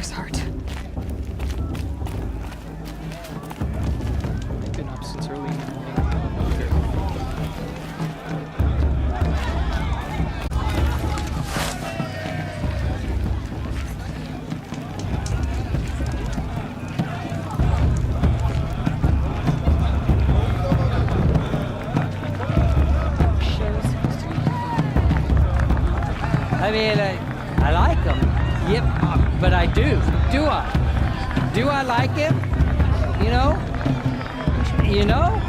mother's heart. I've been up since early in the morning. I mean, I like him. Yep, but I do. Do I? Do I like him? You know? You know?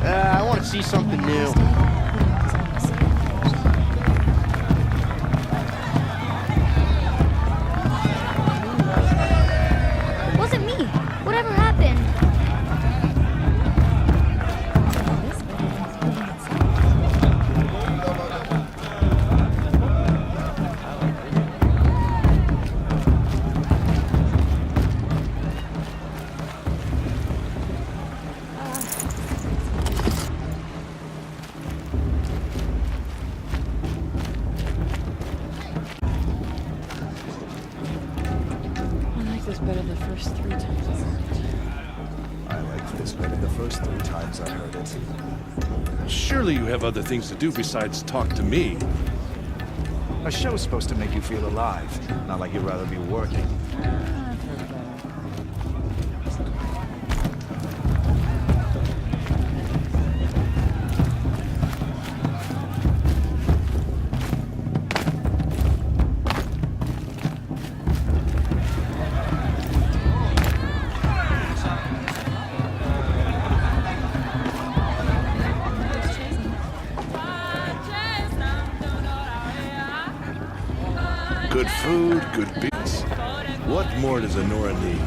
I want to see something new. It wasn't me. Whatever happened? I like this better the first 3 times I heard it. I liked this better the first 3 times I heard it. Surely you have other things to do besides talk to me. A show's supposed to make you feel alive, not like you'd rather be working. Good food, good beats. What more does Honora need?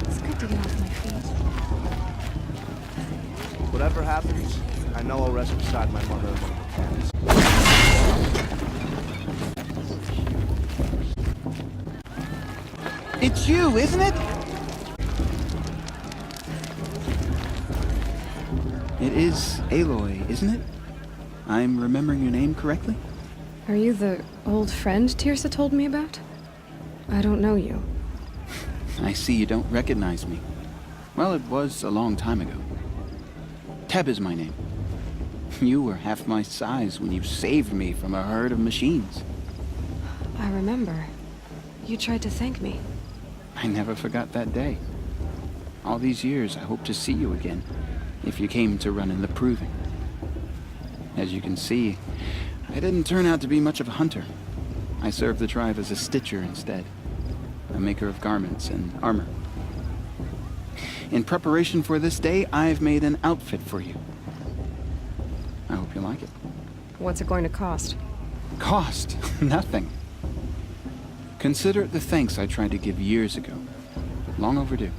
It's good to get off my feet. Whatever happens, I know I'll rest beside my mother among the cats. It's you, isn't it? It is Aloy, isn't it? I'm remembering your name correctly? Are you the old friend Tirsa told me about? I don't know you. I see you don't recognize me. Well, it was a long time ago. Teb is my name. You were half my size when you saved me from a herd of machines. I remember. You tried to thank me. I never forgot that day. All these years, I hope to see you again, if you came to run in the Proving. As you can see, I didn't turn out to be much of a hunter. I served the tribe as a stitcher instead, a maker of garments and armor. In preparation for this day, I've made an outfit for you. I hope you like it. What's it going to cost? Cost? Nothing. Consider it the thanks I tried to give years ago. Long overdue.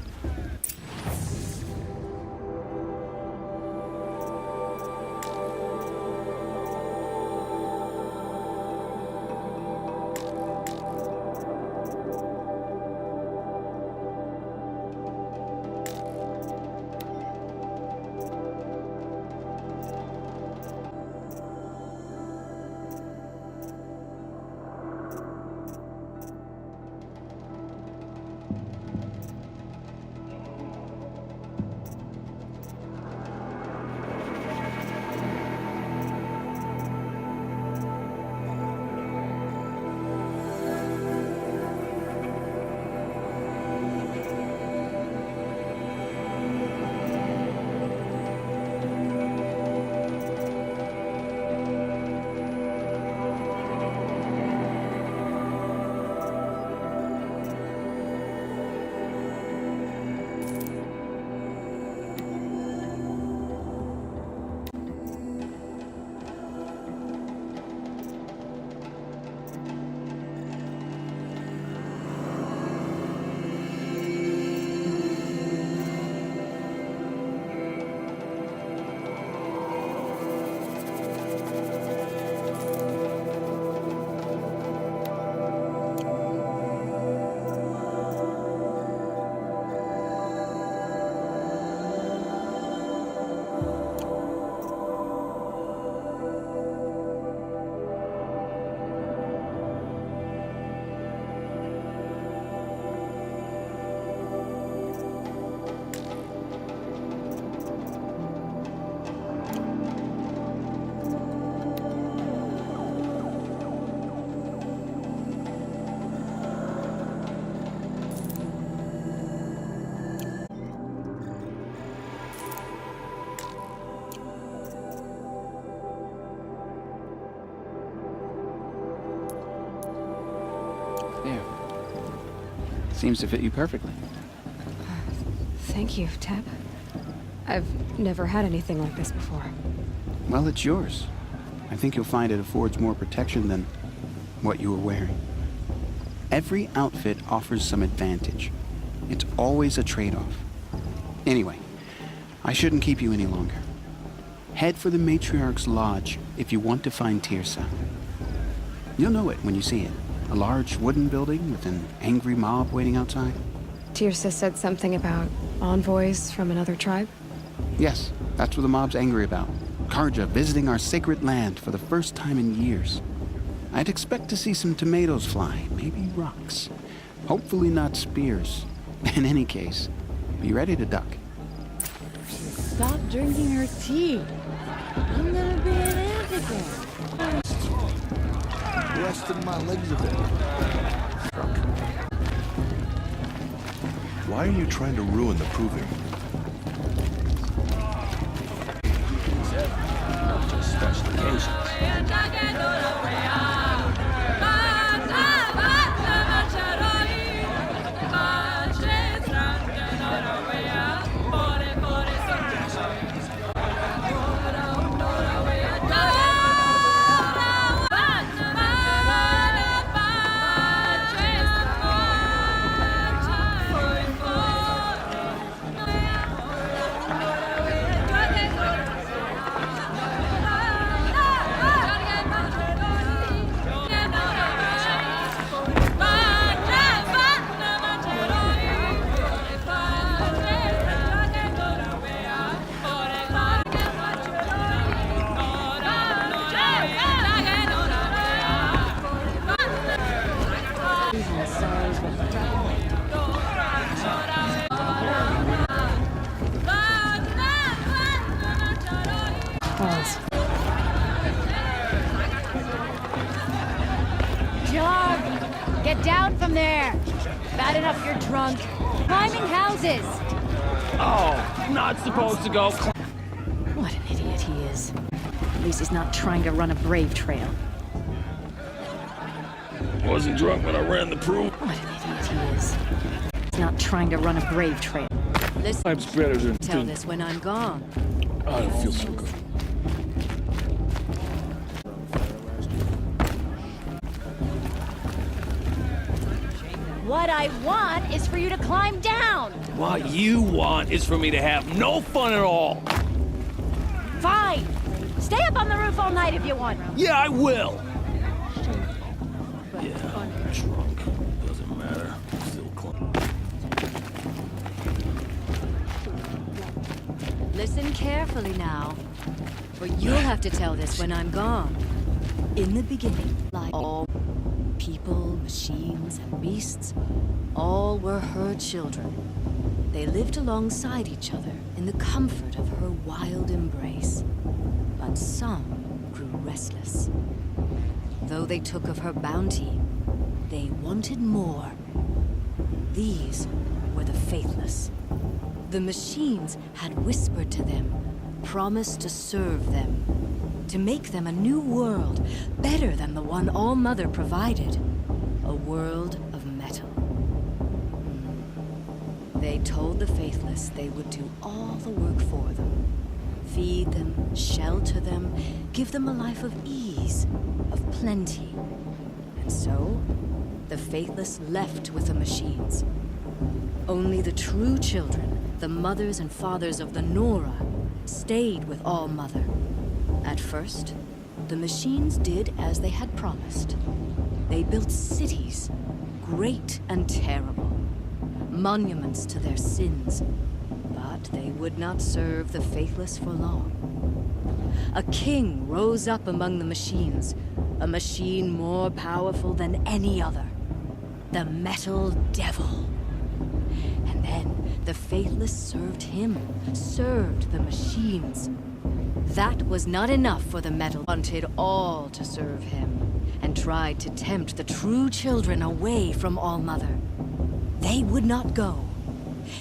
Seems to fit you perfectly. Thank you, Teb. I've never had anything like this before. Well, it's yours. I think you'll find it affords more protection than what you were wearing. Every outfit offers some advantage. It's always a trade-off. Anyway, I shouldn't keep you any longer. Head for the Matriarch's Lodge if you want to find Teersa. You'll know it when you see it. A large wooden building with an angry mob waiting outside. Teersa said something about envoys from another tribe? Yes, that's what the mob's angry about. Karja visiting our sacred land for the first time in years. I'd expect to see some tomatoes fly, maybe rocks. Hopefully not spears. In any case, be ready to duck. Stop drinking her tea. I'm gonna be an advocate. Resting my legs a bit. Why are you trying to ruin the proving? Just special occasions. Balls. John, get down from there. Bad enough you're drunk. Climbing houses. Oh, not supposed to go. What an idiot he is. At least he's not trying to run a brave trail. Wasn't drunk when I ran the proof. What an idiot he is. He's not trying to run a brave trail. Listen, Time's better than tell this when I'm gone. I don't feel so good. What I want is for you to climb down. What you want is for me to have no fun at all. Fine. Stay up on the roof all night if you want. Yeah, I will. Yeah, I'm drunk. Doesn't matter. Still close. Listen carefully now, for you'll have to tell this when I'm gone. In the beginning, like all people, machines, and beasts, all were her children. They lived alongside each other in the comfort of her wild embrace. But some grew restless. Though they took of her bounty, they wanted more. These were the faithless. The machines had whispered to them, promised to serve them, to make them a new world, better than the one All-Mother provided. A world of metal. They told the faithless they would do all the work for them. Feed them, shelter them, give them a life of ease, of plenty. And so, the faithless left with the machines. Only the true children, the mothers and fathers of the Nora, stayed with All-Mother. At first, the machines did as they had promised. They built cities, great and terrible, monuments to their sins, but they would not serve the faithless for long. A king rose up among the machines, a machine more powerful than any other, the Metal Devil. And then the faithless served him, served the machines. That was not enough for the Metal. Wanted all to serve him, and tried to tempt the true children away from All-Mother. They would not go.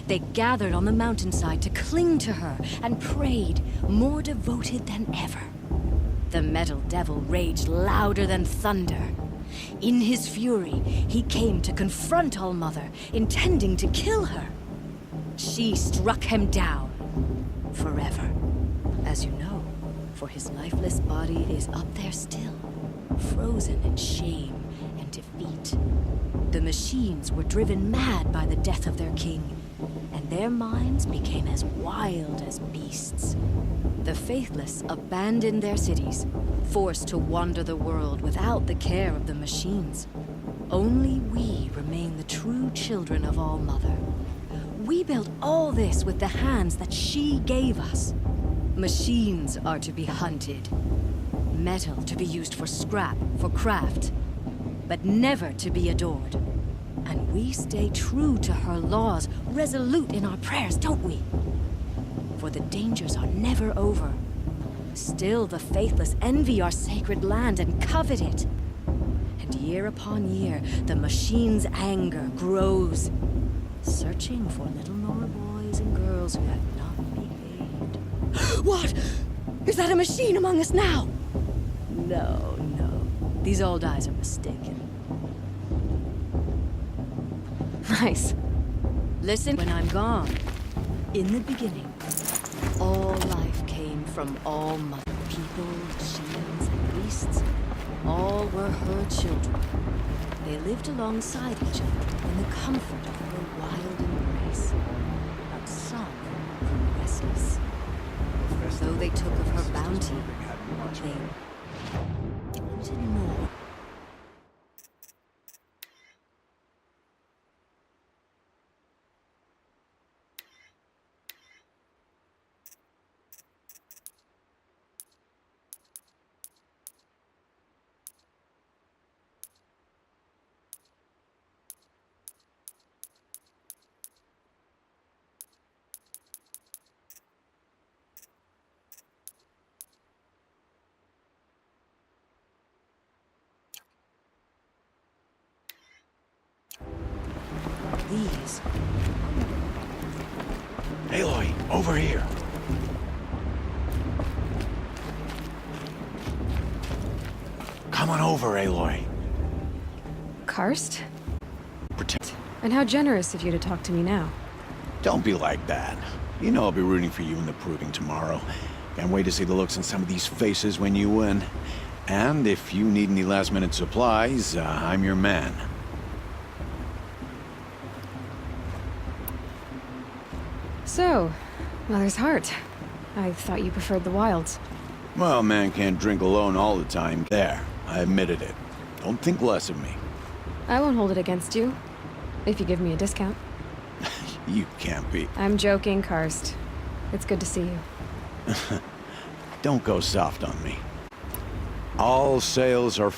They gathered on the mountainside to cling to her and prayed, more devoted than ever. The Metal Devil raged louder than thunder. In his fury, he came to confront All-Mother, intending to kill her. She struck him down. Forever. As you know, for his lifeless body is up there still, frozen in shame and defeat. The machines were driven mad by the death of their king, and their minds became as wild as beasts. The faithless abandoned their cities, forced to wander the world without the care of the machines. Only we remain the true children of All-Mother. We built all this with the hands that she gave us. Machines are to be hunted. Metal to be used for scrap, for craft. But never to be adored. And we stay true to her laws, resolute in our prayers, don't we? For the dangers are never over. Still the faithless envy our sacred land and covet it. And year upon year, the machine's anger grows, searching for little Nora boys and girls who have not behaved. What? Is that a machine among us now? No, no. These old eyes are mistaken. Nice. Listen when I'm gone. In the beginning, all life came from All-Mother. People, machines, and beasts, all were her children. They lived alongside each other in the comfort of her wild embrace. But some grew restless. Though they took of her bounty, they wanted more. These. Aloy, over here. Come on over, Aloy. Karst? Pretend. And how generous of you to talk to me now. Don't be like that. You know I'll be rooting for you in the proving tomorrow. Can't wait to see the looks on some of these faces when you win. And if you need any last-minute supplies, I'm your man. So, Mother's Heart. I thought you preferred the wilds. Well, man can't drink alone all the time. There, I admitted it. Don't think less of me. I won't hold it against you, if you give me a discount. You can't be. I'm joking, Karst. It's good to see you. Don't go soft on me. All sails are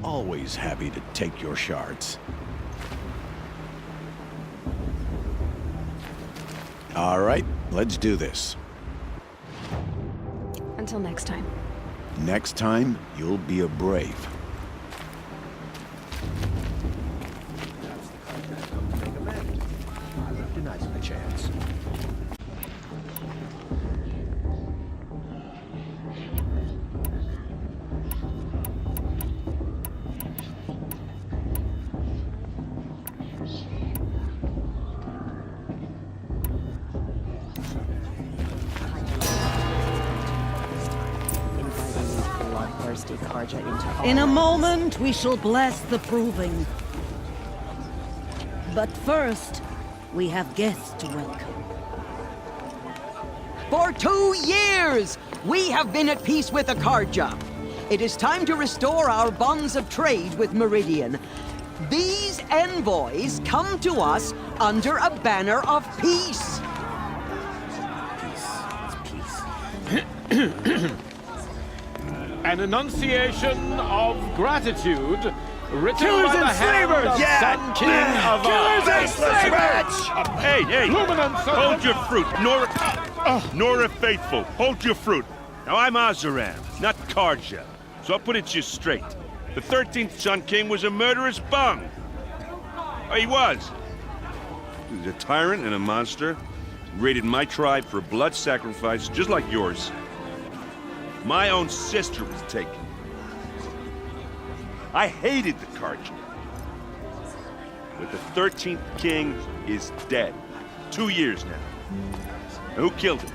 always happy to take your shards. All right, let's do this. Until next time. Next time, you'll be a brave. Denies him a chance. Bloodthirsty Karja into our In a ranks. moment, we shall bless the proving. But first, we have guests to welcome. For 2 years, we have been at peace with the Karja. It is time to restore our bonds of trade with Meridian. These envoys come to us under a banner of peace. An enunciation of gratitude written Killers by the and hand slavers! of Yeah! Sun King of Killers and slavers! Hey, hey! Luminance of Hold your fruit, Nora Faithful. Hold your fruit. Now I'm Oseram, not Karja, so I'll put it to you straight. The 13th Sun King was a murderous bung. Oh, he was. He was a tyrant and a monster. Raided my tribe for a blood sacrifice, just like yours. My own sister was taken. I hated the Karja. But the 13th king is dead. 2 years now. And who killed him?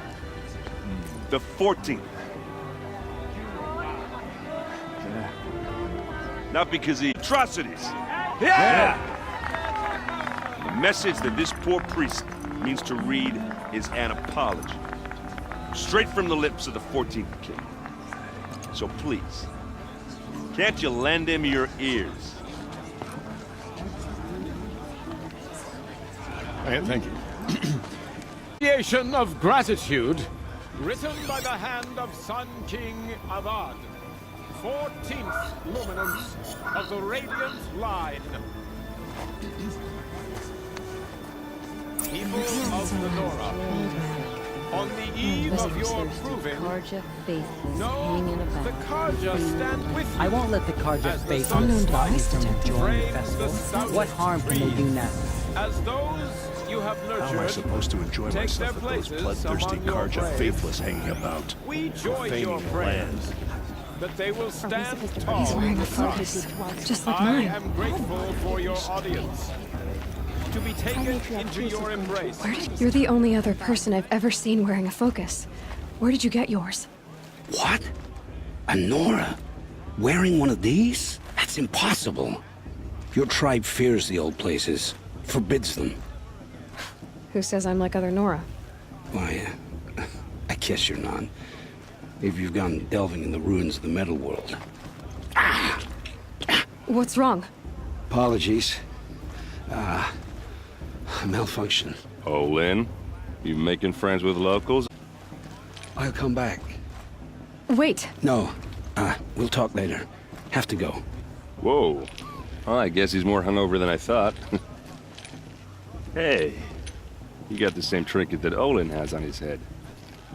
The 14th. Not because of the atrocities. Yeah! The message that this poor priest means to read is an apology. Straight from the lips of the 14th king. So please, can't you lend him your ears? Thank you. Enunciation of gratitude written by the hand of Sun King Avad, 14th luminance of the Radiant Line. People of Lenora, on the eve of your proving, Karja faithless know hanging about. the Karja stand with you. I won't let the Karja As the faithful sun stop you from rises, enjoying the drains the festival. southern What harm can they do breeze. now? As those you have How am I nurtured, supposed to enjoy take myself their with those places bloodthirsty among your Karja braves. faithless hanging about? we join profaning your the prayers that they will stand tall. He's wearing in a the sun. focus, just like I mine. am grateful for your audience. To be taken into your embrace. You're the only other person I've ever seen wearing a focus. Where did you get yours? What? A Nora? Wearing one of these? That's impossible. Your tribe fears the old places, forbids them. Who says I'm like other Nora? Why, I guess you're not. Maybe you've gone delving in the ruins of the metal world. What's wrong? Apologies. Malfunction. Oh, Lynn, you making friends with locals? I'll come back. Wait. No, we'll talk later. Have to go. Whoa. Well, I guess he's more hungover than I thought. Hey, you got the same trinket that Olin has on his head.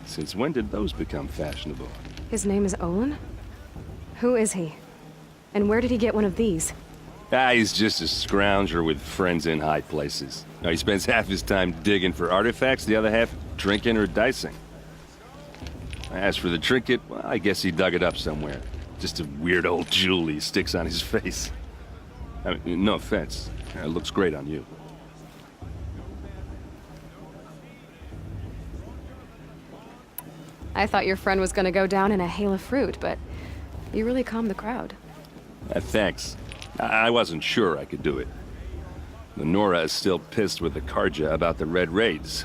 Since when did those become fashionable? His name is Olin? Who is he? And where did he get one of these? He's just a scrounger with friends in high places. Now, he spends half his time digging for artifacts, the other half drinking or dicing. As for the trinket, well, I guess he dug it up somewhere. Just a weird old jewel he sticks on his face. I mean, no offense. It looks great on you. I thought your friend was gonna go down in a hail of fruit, but you really calmed the crowd. Thanks. I wasn't sure I could do it. The Nora is still pissed with the Karja about the Red Raids,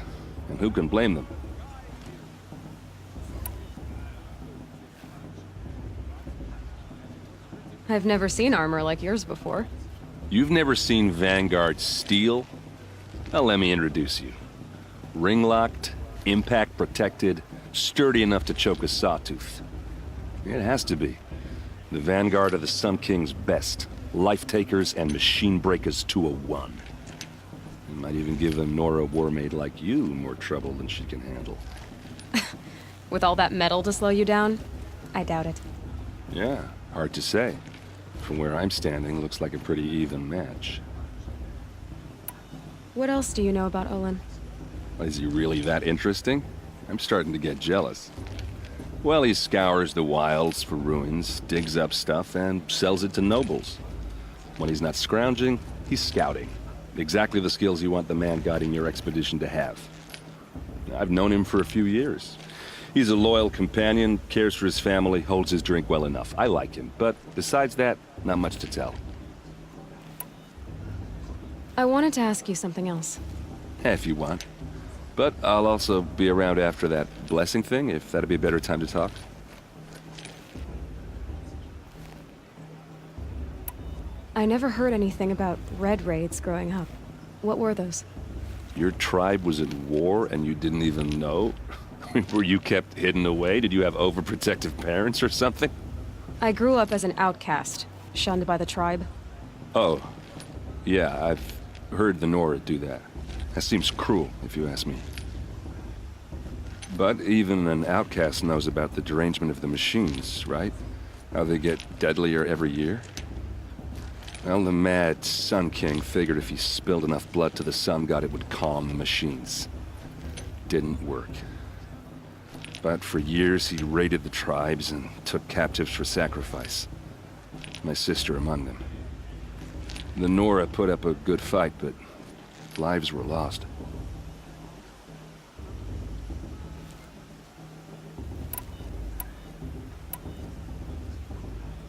and who can blame them? I've never seen armor like yours before. You've never seen Vanguard steel? Well, let me introduce you. Ring-locked, impact-protected, sturdy enough to choke a sawtooth. It has to be. The vanguard of the Sun King's best. Life takers and machine breakers to a one. You might even give a Nora Warmaid like you more trouble than she can handle. With all that metal to slow you down? I doubt it. Yeah, hard to say. From where I'm standing, looks like a pretty even match. What else do you know about Olin? Is he really that interesting? I'm starting to get jealous. Well, he scours the wilds for ruins, digs up stuff, and sells it to nobles. When he's not scrounging, he's scouting. Exactly the skills you want the man guiding your expedition to have. I've known him for a few years. He's a loyal companion, cares for his family, holds his drink well enough. I like him, but besides that, not much to tell. I wanted to ask you something else. If you want. But I'll also be around after that blessing thing, if that'd be a better time to talk. I never heard anything about red raids growing up. What were those? Your tribe was at war and you didn't even know? Were you kept hidden away? Did you have overprotective parents or something? I grew up as an outcast, shunned by the tribe. Oh, yeah, I've heard the Nora do that. That seems cruel, if you ask me. But even an outcast knows about the derangement of the machines, right? How they get deadlier every year? Well, the mad Sun King figured if he spilled enough blood to the Sun God, it would calm the machines. Didn't work. But for years, he raided the tribes and took captives for sacrifice. My sister among them. The Nora put up a good fight, but lives were lost.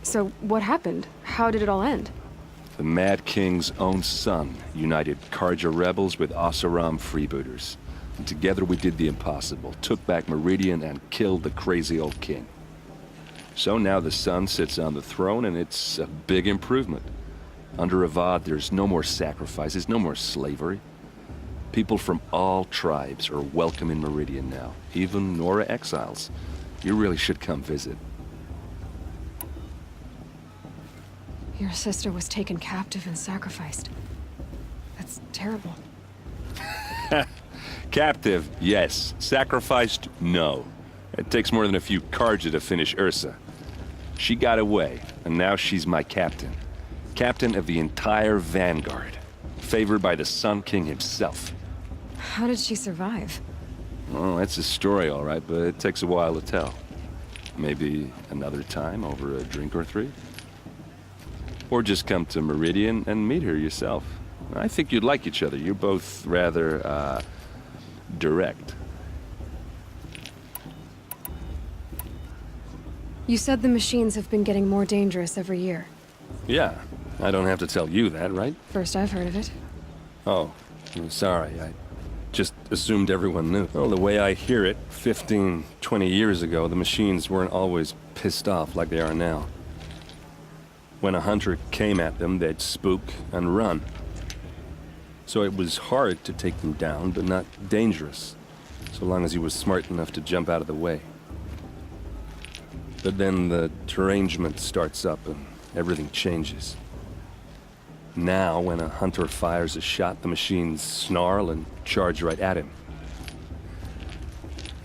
So what happened? How did it all end? The Mad King's own son united Karja rebels with Oseram freebooters. And together we did the impossible, took back Meridian and killed the crazy old king. So now the son sits on the throne and it's a big improvement. Under Avad, there's no more sacrifices, no more slavery. People from all tribes are welcome in Meridian now, even Nora exiles. You really should come visit. Your sister was taken captive and sacrificed. That's terrible. Captive, yes. Sacrificed, no. It takes more than a few Karja to finish Ursa. She got away, and now she's my captain. Captain of the entire Vanguard. Favored by the Sun King himself. How did she survive? Oh, that's a story, all right, but it takes a while to tell. Maybe another time over a drink or three? Or just come to Meridian and meet her yourself. I think you'd like each other. You're both rather, direct. You said the machines have been getting more dangerous every year. Yeah, I don't have to tell you that, right? First I've heard of it. Oh, I'm sorry. I just assumed everyone knew. Well, the way I hear it, 15, 20 years ago, the machines weren't always pissed off like they are now. When a hunter came at them, they'd spook and run. So it was hard to take them down, but not dangerous, so long as he was smart enough to jump out of the way. But then the derangement starts up and everything changes. Now, when a hunter fires a shot, the machines snarl and charge right at him.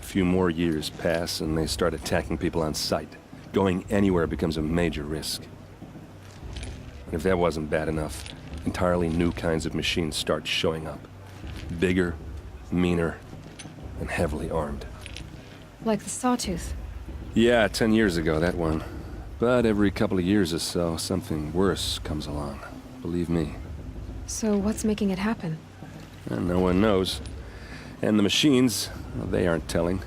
A few more years pass and they start attacking people on sight. Going anywhere becomes a major risk. And if that wasn't bad enough, entirely new kinds of machines start showing up. Bigger, meaner, and heavily armed. Like the Sawtooth. Yeah, 10 years ago, that one. But every couple of years or so, something worse comes along. Believe me. So what's making it happen? And no one knows. And the machines, well, they aren't telling.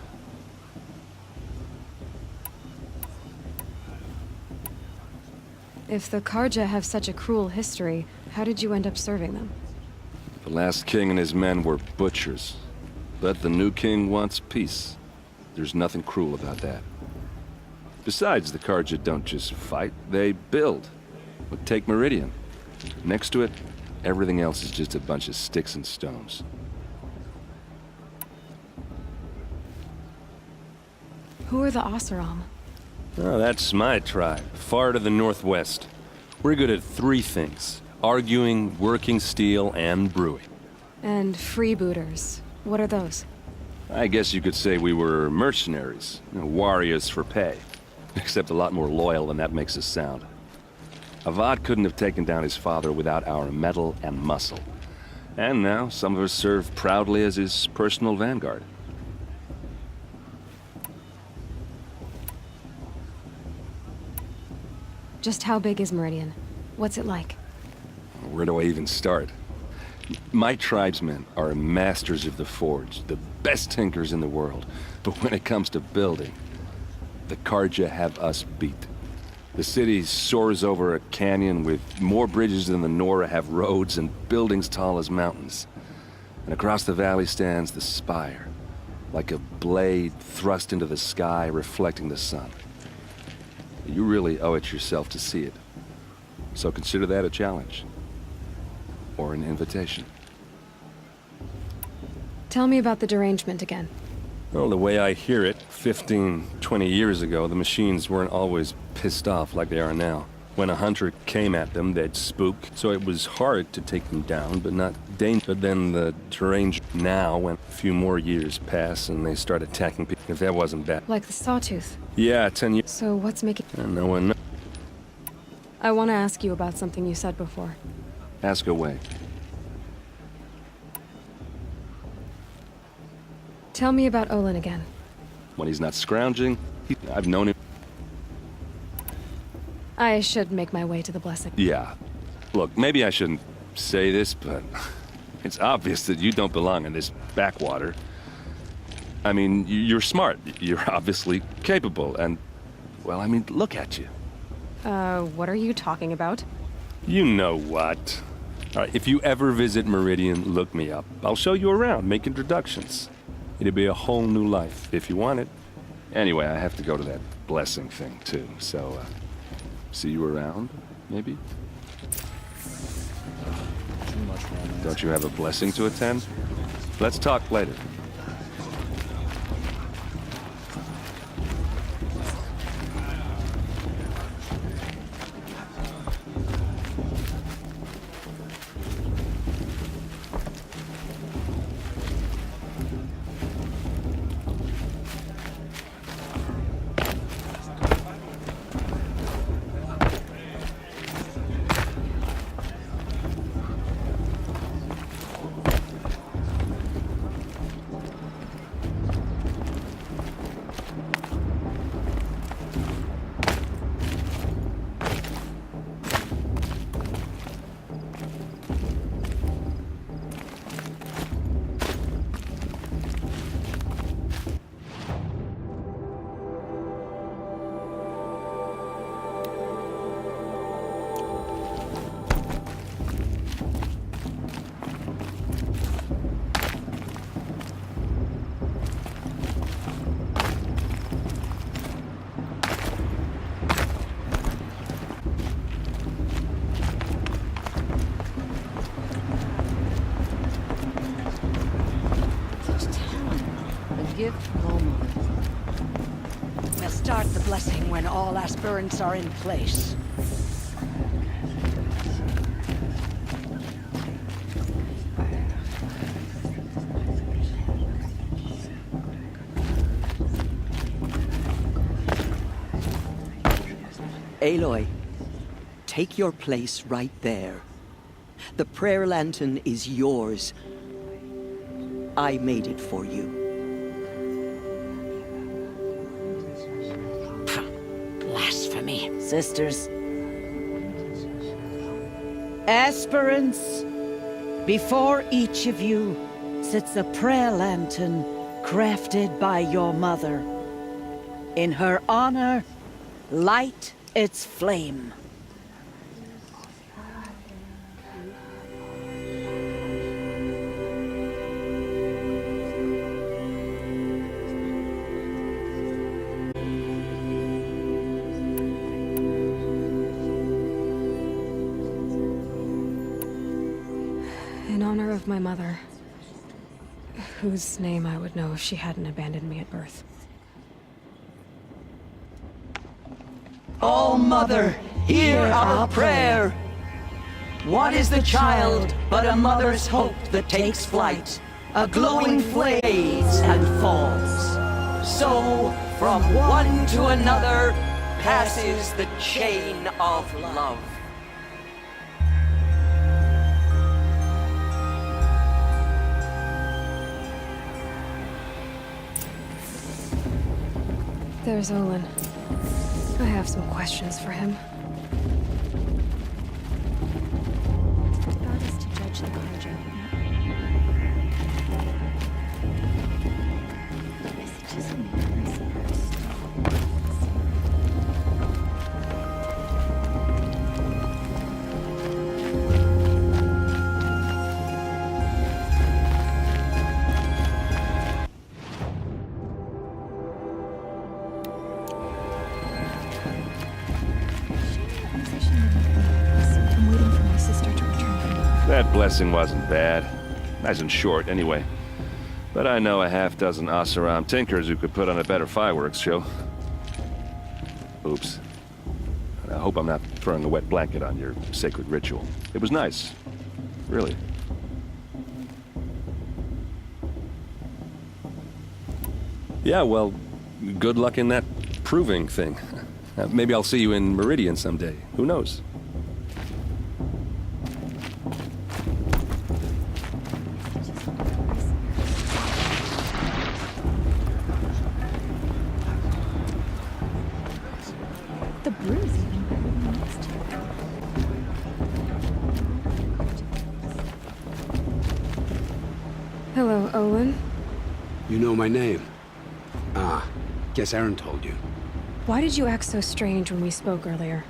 If the Karja have such a cruel history, how did you end up serving them? The last king and his men were butchers. But the new king wants peace. There's nothing cruel about that. Besides, the Karja don't just fight, they build. But take Meridian. Next to it, everything else is just a bunch of sticks and stones. Who are the Oseram? Oh, that's my tribe, far to the northwest. We're good at 3 things: arguing, working steel, and brewing. And freebooters. What are those? I guess you could say we were mercenaries, warriors for pay. Except a lot more loyal than that makes us sound. Avad couldn't have taken down his father without our metal and muscle. And now, some of us serve proudly as his personal vanguard. Just how big is Meridian? What's it like? Where do I even start? My tribesmen are masters of the forge, the best tinkers in the world. But when it comes to building, the Carja have us beat. The city soars over a canyon with more bridges than the Nora have roads and buildings tall as mountains. And across the valley stands the spire, like a blade thrust into the sky reflecting the sun. You really owe it yourself to see it. So consider that a challenge. Or an invitation. Tell me about the derangement again. Well, the way I hear it, 15, 20 years ago, the machines weren't always pissed off like they are now. When a hunter came at them, they'd spook, so it was hard to take them down, but not dangerous. But then the derangement now, when a few more years pass and they start attacking people, if that wasn't bad. Like the Sawtooth. Yeah, 10 years. So what's making... No one knows. I want to ask you about something you said before. Ask away. Tell me about Olin again. When he's not scrounging, I've known him. I should make my way to the blessing. Yeah. Look, maybe I shouldn't say this, but it's obvious that you don't belong in this backwater. I mean, you're smart. You're obviously capable, and, well, I mean, look at you. What are you talking about? You know what. All right, if you ever visit Meridian, look me up. I'll show you around, make introductions. It'd be a whole new life, if you want it. Anyway, I have to go to that blessing thing, too, so, see you around, maybe? Don't you have a blessing to attend? Let's talk later. Gift from Alma. We'll start the blessing when all aspirants are in place. Aloy, take your place right there. The prayer lantern is yours. I made it for you. Blasphemy. Sisters. Aspirants, before each of you sits a prayer lantern crafted by your mother. In her honor, light its flame. In honor of my mother, whose name I would know if she hadn't abandoned me at birth. All Mother, hear our prayer. What is the child but a mother's hope that takes flight? A glowing flame fades and falls. So, from one to another, passes the chain of love. There's Olin. I have some questions for him. God is to judge the Carja. Messages in the I'm waiting for my sister to return from That blessing wasn't bad. Nice and short, anyway. But I know a half-dozen Oseram tinkers who could put on a better fireworks show. Oops. I hope I'm not throwing a wet blanket on your sacred ritual. It was nice. Really. Yeah, well, good luck in that proving thing. Maybe I'll see you in Meridian someday. Who knows? the brew's even better than next year. Hello, Olin. You know my name? Ah, guess Aaron told you. Why did you act so strange when we spoke earlier?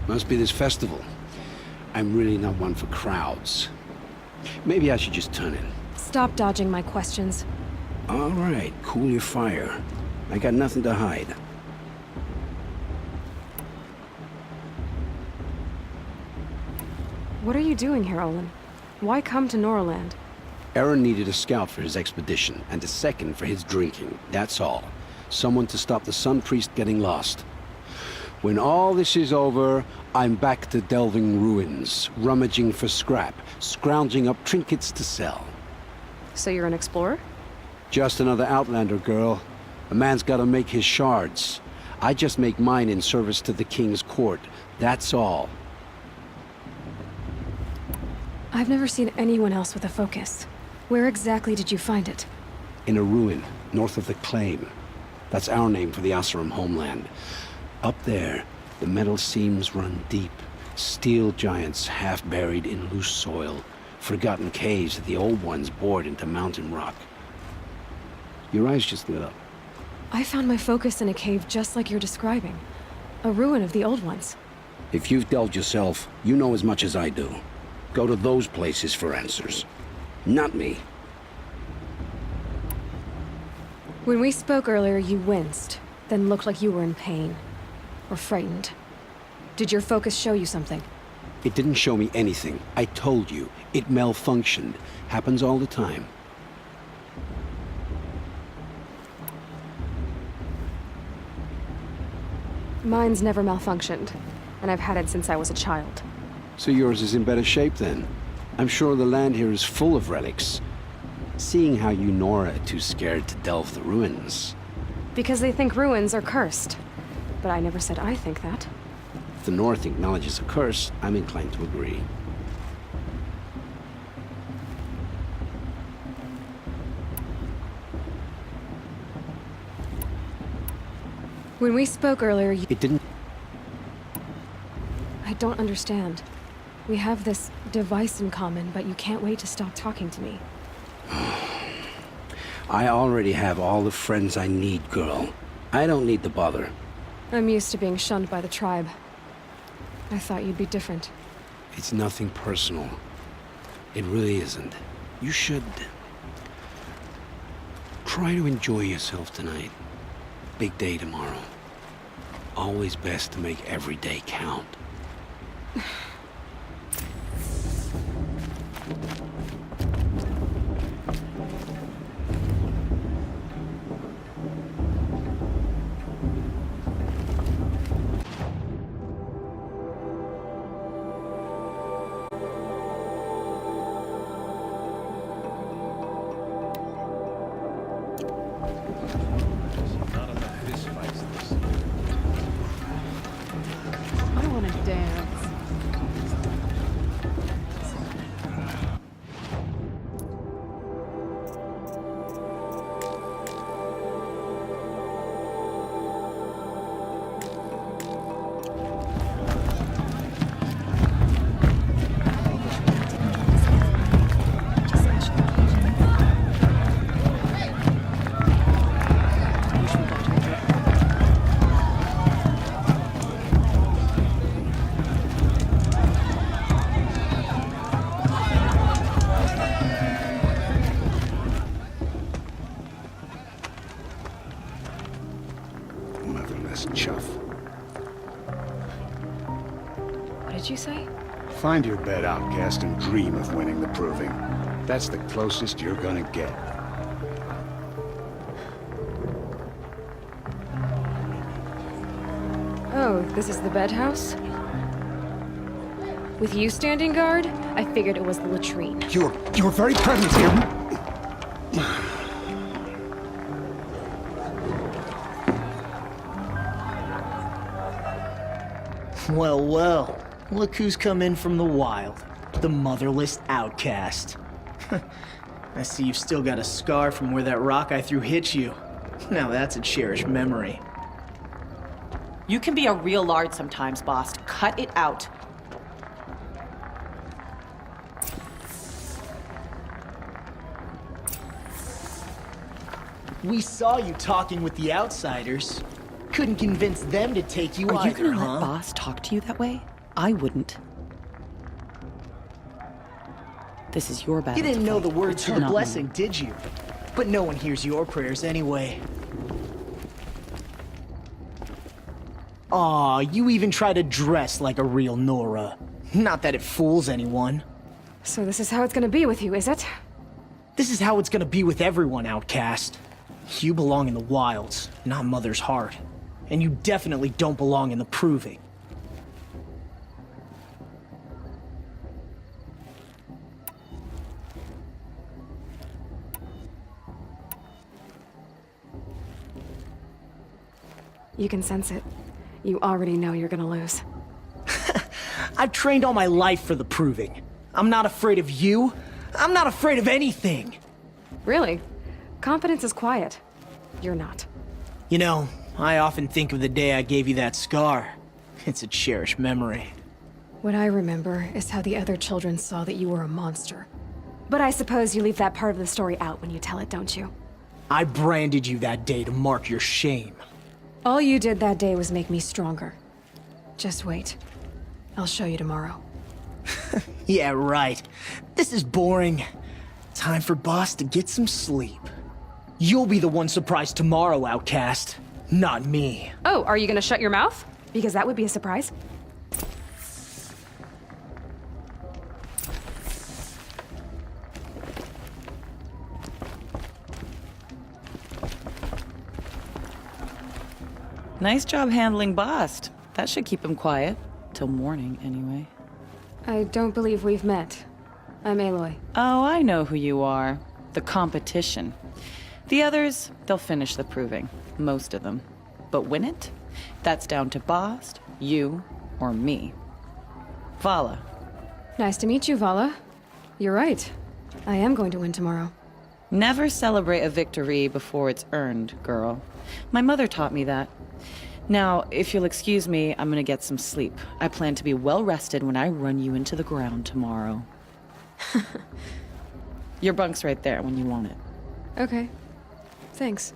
Must be this festival. I'm really not one for crowds. Maybe I should just turn in. Stop dodging my questions. All right, cool your fire. I got nothing to hide. What are you doing here, Olin? Why come to Norland? Aaron needed a scout for his expedition, and a second for his drinking. That's all. Someone to stop the Sun Priest getting lost. When all this is over, I'm back to delving ruins, rummaging for scrap, scrounging up trinkets to sell. So you're an explorer? Just another Outlander, girl. A man's gotta make his shards. I just make mine in service to the King's court. That's all. I've never seen anyone else with a focus. Where exactly did you find it? In a ruin, north of the Claim. That's our name for the Oseram homeland. Up there, the metal seams run deep. Steel giants half buried in loose soil. Forgotten caves that the old ones bored into mountain rock. Your eyes just lit up. I found my focus in a cave just like you're describing. A ruin of the old ones. If you've delved yourself, you know as much as I do. Go to those places for answers. Not me. When we spoke earlier, you winced, then looked like you were in pain. Or frightened. Did your focus show you something? It didn't show me anything. I told you. It malfunctioned. Happens all the time. Mine's never malfunctioned, and I've had it since I was a child. So yours is in better shape then. I'm sure the land here is full of relics. Seeing how you Nora are too scared to delve the ruins. Because they think ruins are cursed. But I never said I think that. If the North acknowledges a curse, I'm inclined to agree. When we spoke earlier, you... It didn't... I don't understand. We have this device in common, but you can't wait to stop talking to me. I already have all the friends I need, girl. I don't need the bother. I'm used to being shunned by the tribe. I thought you'd be different. It's nothing personal. It really isn't. You should... try to enjoy yourself tonight. Big day tomorrow. Always best to make every day count. did you say? Find your bed, outcast, and dream of winning the proving. That's the closest you're gonna get. Oh, this is the bed house? With you standing guard, I figured it was the latrine. Your very presence here... Well, well. Look who's come in from the wild. The motherless outcast. I see you've still got a scar from where that rock I threw hit you. Now that's a cherished memory. You can be a real lard sometimes, boss. Cut it out. We saw you talking with the outsiders. Couldn't convince them to take you Are either, you gonna huh? let boss talk to you that way? I wouldn't. This is your battle. You didn't to know fight. the words to It's the not blessing, mine. did you? But no one hears your prayers anyway. Aw, you even try to dress like a real Nora. Not that it fools anyone. So this is how it's gonna be with you, is it? This is how it's gonna be with everyone, outcast. You belong in the wilds, not Mother's heart. And you definitely don't belong in the proving. You can sense it. You already know you're gonna lose. I've trained all my life for the proving. I'm not afraid of you. I'm not afraid of anything. Really? Confidence is quiet. You're not. You know, I often think of the day I gave you that scar. It's a cherished memory. What I remember is how the other children saw that you were a monster. But I suppose you leave that part of the story out when you tell it, don't you? I branded you that day to mark your shame. All you did that day was make me stronger. Just wait. I'll show you tomorrow. Yeah, right. This is boring. Time for Boss to get some sleep. You'll be the one surprised tomorrow, outcast. Not me. Oh, are you gonna shut your mouth? Because that would be a surprise. Nice job handling Bast. That should keep him quiet. Till morning, anyway. I don't believe we've met. I'm Aloy. Oh, I know who you are. The competition. The others, they'll finish the proving. Most of them. But win it? That's down to Bast, you, or me. Vala. Nice to meet you, Vala. You're right. I am going to win tomorrow. Never celebrate a victory before it's earned, girl. My mother taught me that. Now, if you'll excuse me, I'm gonna get some sleep. I plan to be well rested when I run you into the ground tomorrow. Your bunk's right there when you want it. Okay. Thanks.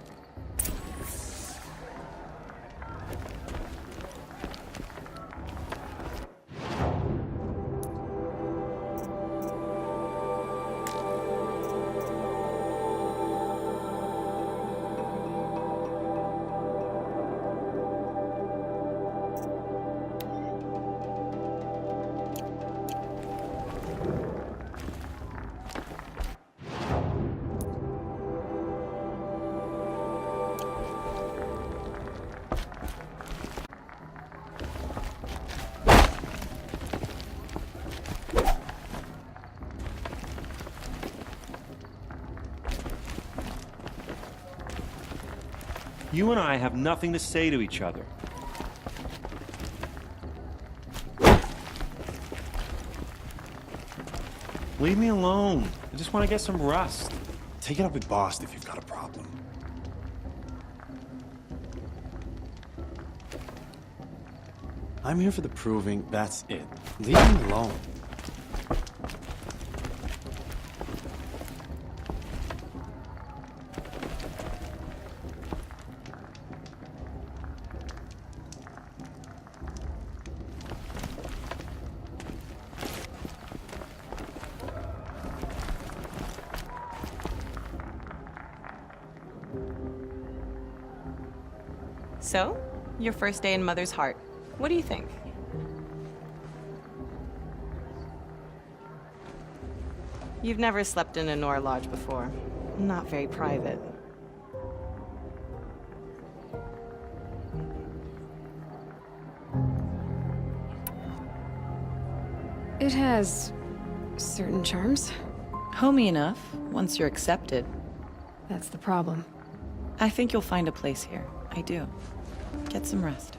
You and I have nothing to say to each other. Leave me alone. I just want to get some rest. Take it up with Boss if you've got a problem. I'm here for the proving, that's it. Leave me alone. So, your first day in Mother's Heart. What do you think? You've never slept in a Nora lodge before. Not very private. It has certain charms. Homey enough, once you're accepted. That's the problem. I think you'll find a place here. I do. Get some rest.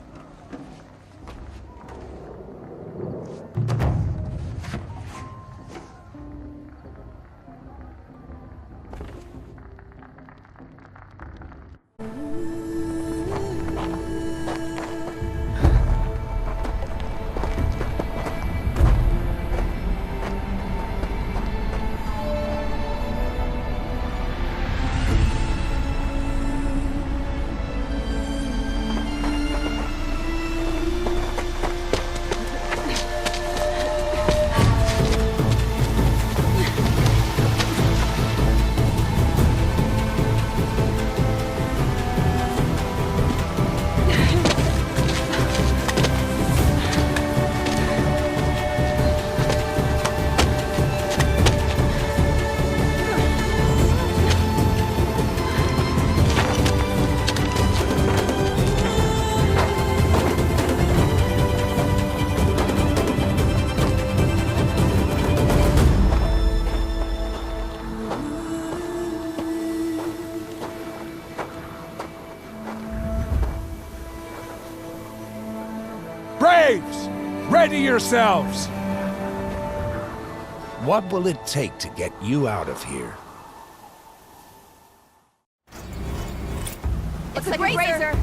Braves! Ready yourselves! What will it take to get you out of here? It's the Grazer!